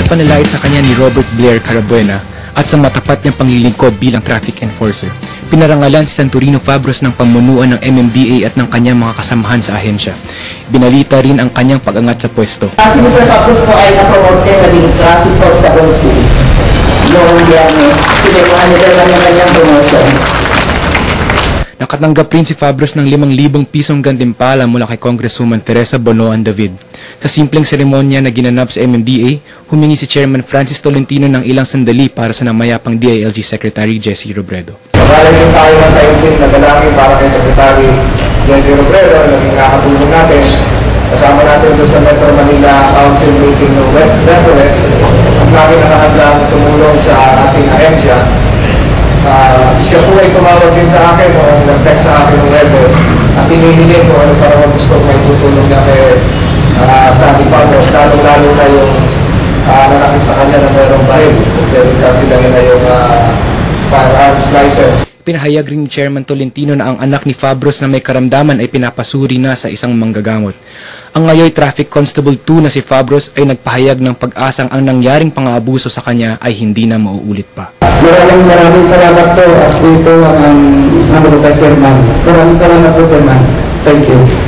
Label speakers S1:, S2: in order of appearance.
S1: panalait sa kanya ni Robert Blair Carabuena at sa matapat niyang panglilingkod bilang traffic enforcer. Pinarangalan si Santorino Fabros ng pamunuan ng MMDA at ng kanyang mga kasamahan sa ahensya. Binalita rin ang kanyang pag-angat sa pwesto.
S2: Si Mr. Fabros po ay napromote naging traffic constable 2. Noong Biyernes, pinirmahan nila lang ng kanyang promotion.
S1: Nakatanggap rin si Fabros ng 5,000 pisong gantimpala mula kay Congresswoman Teresa Bonoan David. Sa simpleng seremonya na ginanap sa MMDA, humingi si Chairman Francis Tolentino ng ilang sandali para sa namayapang DILG Secretary Jesse Robredo.
S3: Maraming din tayo ng taimtim na dalangin para kay Secretary Jesse Robredo, naging nakatulong natin. Kasama natin doon sa Metro Manila Council meeting ng Mercoles at lagi na nakadang tumulong sa ating ahensya. Siya po ay tumawag din sa akin o nag-text sa akin ng Webes at hinihiling ko ano parang gusto ko may tutulong niya kay Sandy Fabros, lalo-lalo na yung nanakit sa kanya na mayroong baril. Pwede sila na yung firearms license.
S1: Pinahayag rin ni Chairman Tolentino na ang anak ni Fabros na may karamdaman ay pinapasuri na sa isang manggagamot. Ang ngayoy Traffic Constable 2 na si Fabros ay nagpahayag ng pag-asang ang nangyaring pang-aabuso sa kanya ay hindi na mauulit pa.
S4: Maraming salamat po at dito ang Chairman. Maraming salamat po, Chairman. Thank you.